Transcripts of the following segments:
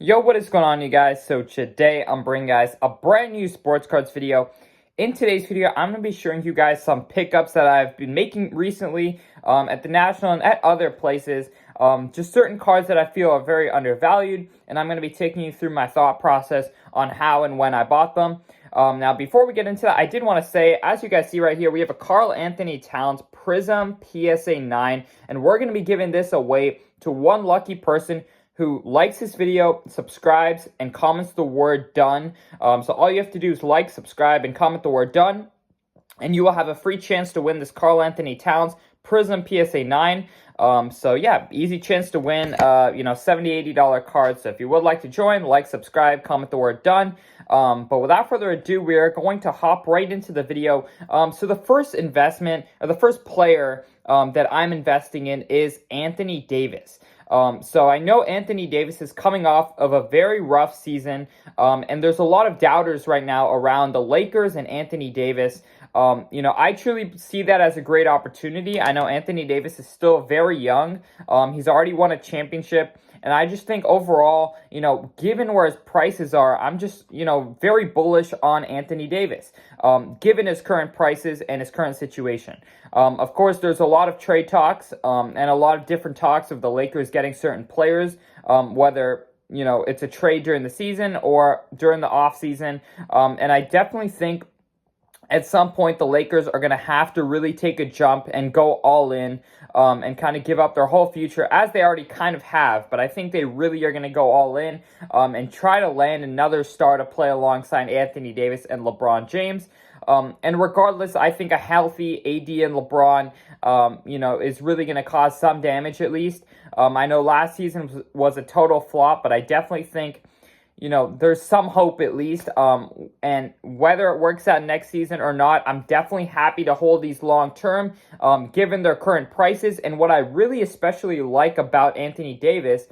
Yo, what is going on, you guys? So today I'm bringing guys a brand new sports cards video. In today's video, I'm going to be showing you guys some pickups that I've been making recently at the National and at other places. Just certain cards that I feel are very undervalued, and I'm going to be taking you through my thought process on how and when I bought them. Now, before we get into that, I did want to say, as you guys see right here, we have a Karl-Anthony Towns Prism PSA 9, and we're going to be giving this away to one lucky person who likes this video, subscribes, and comments the word done. So all you have to do is like, subscribe, and comment the word done, and you will have a free chance to win this Karl-Anthony Towns Prism PSA 9. So yeah, easy chance to win, $70, $80 cards. So if you would like to join, like, subscribe, comment the word done. But without further ado, we are going to hop right into the video. So the first investment, or the first player that I'm investing in is Anthony Davis. So I know Anthony Davis is coming off of a very rough season, and there's a lot of doubters right now around the Lakers and Anthony Davis. I truly see that as a great opportunity. I know Anthony Davis is still very young. He's already won a championship. And I just think overall, given where his prices are, I'm just, very bullish on Anthony Davis, given his current prices and his current situation. Of course, there's a lot of trade talks and a lot of different talks of the Lakers getting certain players, whether it's a trade during the season or during the offseason. And I definitely think at some point the Lakers are going to have to really take a jump and go all in and kind of give up their whole future, as they already kind of have. But I think they really are going to go all in and try to land another star to play alongside Anthony Davis and LeBron James. And regardless, I think a healthy AD and LeBron, is really going to cause some damage at least. I know last season was a total flop, but I definitely think there's some hope at least. And whether it works out next season or not, I'm definitely happy to hold these long term, given their current prices. And what I really especially like about Anthony Davis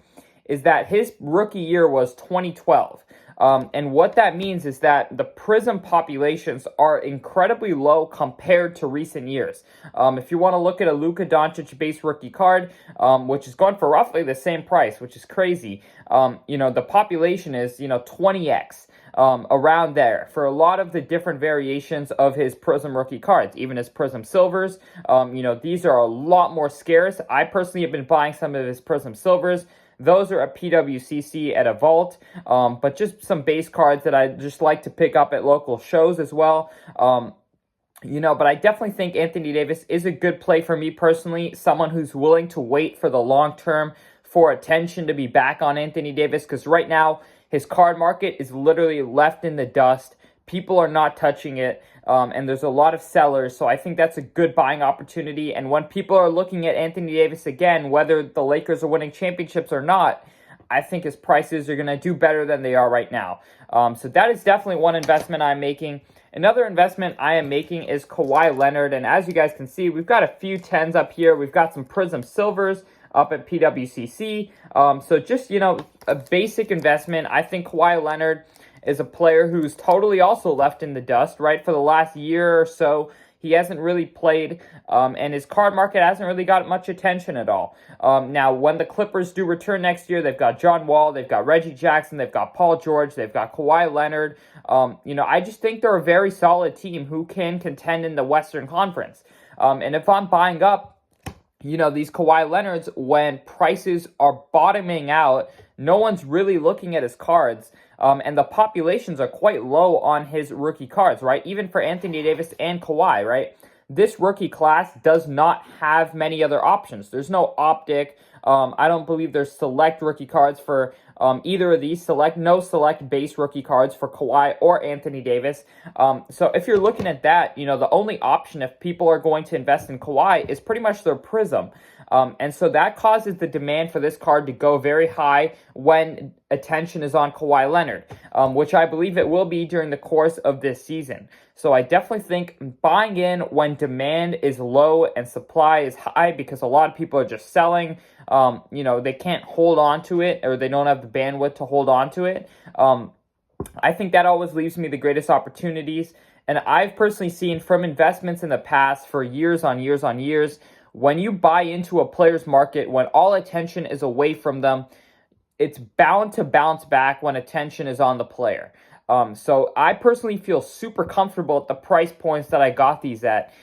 is that his rookie year was 2012. And what that means is that the Prism populations are incredibly low compared to recent years. If you want to look at a Luka Doncic base rookie card, which is going for roughly the same price, which is crazy, the population is, 20x. Around there for a lot of the different variations of his Prism rookie cards, even his Prism Silvers. These are a lot more scarce. I personally have been buying some of his Prism Silvers. Those are a PWCC at a vault, but just some base cards that I just like to pick up at local shows as well. But I definitely think Anthony Davis is a good play for me personally, someone who's willing to wait for the long term for attention to be back on Anthony Davis, because right now his card market is literally left in the dust. People are not touching it, and there's a lot of sellers, so I think that's a good buying opportunity. And when people are looking at Anthony Davis again, whether the Lakers are winning championships or not, I think his prices are going to do better than they are right now. So that is definitely one investment I'm making. Another investment I am making is Kawhi Leonard, and as you guys can see, we've got a few 10s up here. We've got some Prism Silvers up at PWCC. So just, a basic investment. I think Kawhi Leonard is a player who's totally also left in the dust, right? For the last year or so, he hasn't really played, and his card market hasn't really got much attention at all. Now, when the Clippers do return next year, they've got John Wall, they've got Reggie Jackson, they've got Paul George, they've got Kawhi Leonard. I just think they're a very solid team who can contend in the Western Conference. And if I'm buying up, these Kawhi Leonards, when prices are bottoming out, no one's really looking at his cards. And the populations are quite low on his rookie cards, right? Even for Anthony Davis and Kawhi, right? This rookie class does not have many other options. There's no optic. I don't believe there's select rookie cards for either of these. No select base rookie cards for Kawhi or Anthony Davis. So if you're looking at that, the only option if people are going to invest in Kawhi is pretty much their Prism. And so that causes the demand for this card to go very high when attention is on Kawhi Leonard, which I believe it will be during the course of this season. So I definitely think buying in when demand is low and supply is high, because a lot of people are just selling. They can't hold on to it, or they don't have the bandwidth to hold on to it. I think that always leaves me the greatest opportunities. And I've personally seen from investments in the past for years on years on years, when you buy into a player's market, when all attention is away from them, it's bound to bounce back when attention is on the player. So I personally feel super comfortable at the price points that I got these at,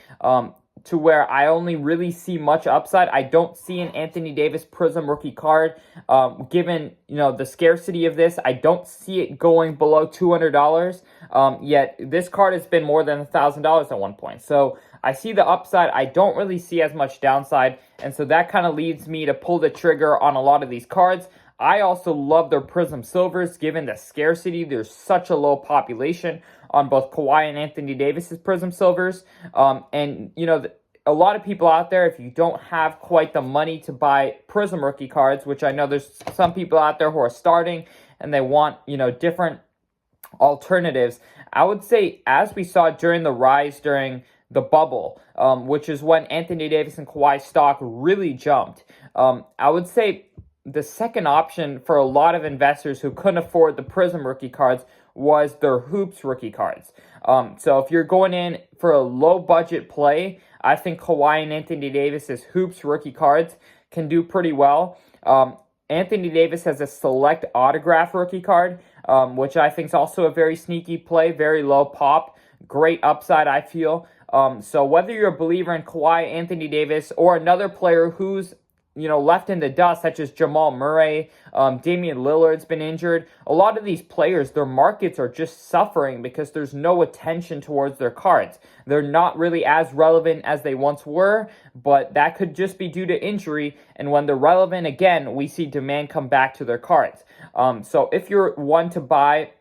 to where I only really see much upside. I don't see an Anthony Davis Prism rookie card. Given, the scarcity of this, I don't see it going below $200. Yet this card has been more than $1,000 at one point. So I see the upside. I don't really see as much downside. And so that kind of leads me to pull the trigger on a lot of these cards. I also love their Prism Silvers, given the scarcity. There's such a low population on both Kawhi and Anthony Davis's Prism Silvers. And, a lot of people out there, if you don't have quite the money to buy Prism rookie cards, which I know there's some people out there who are starting and they want, different alternatives, I would say, as we saw during the rise during the bubble, which is when Anthony Davis and Kawhi stock really jumped, I would say the second option for a lot of investors who couldn't afford the Prism rookie cards was their Hoops rookie cards. So if you're going in for a low budget play, I think Kawhi and Anthony Davis's Hoops rookie cards can do pretty well. Anthony Davis has a select autograph rookie card, which I think is also a very sneaky play, very low pop, great upside, I feel. So whether you're a believer in Kawhi, Anthony Davis, or another player who's left in the dust, such as Jamal Murray, Damian Lillard's been injured. A lot of these players, their markets are just suffering because there's no attention towards their cards. They're not really as relevant as they once were, but that could just be due to injury. And when they're relevant again, we see demand come back to their cards. So if you're one to buy,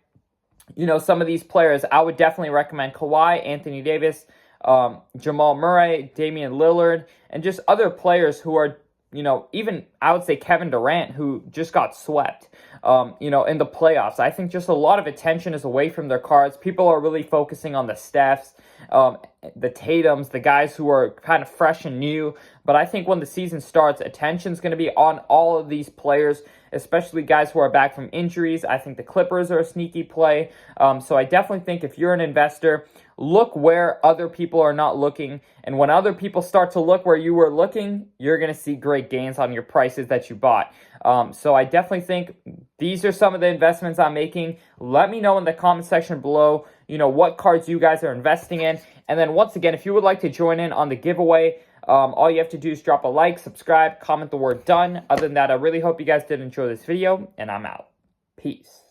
some of these players, I would definitely recommend Kawhi, Anthony Davis, Jamal Murray, Damian Lillard, and just other players who are even I would say Kevin Durant, who just got swept, in the playoffs. I think just a lot of attention is away from their cards. People are really focusing on the Stephs, the Tatums, the guys who are kind of fresh and new. But I think when the season starts, attention's going to be on all of these players, especially guys who are back from injuries. I think the Clippers are a sneaky play. So I definitely think if you're an investor, look where other people are not looking. And when other people start to look where you were looking, you're going to see great gains on your prices that you bought. So I definitely think these are some of the investments I'm making. Let me know in the comment section below, what cards you guys are investing in. And then once again, if you would like to join in on the giveaway, all you have to do is drop a like, subscribe, comment the word done. Other than that, I really hope you guys did enjoy this video, and I'm out. Peace.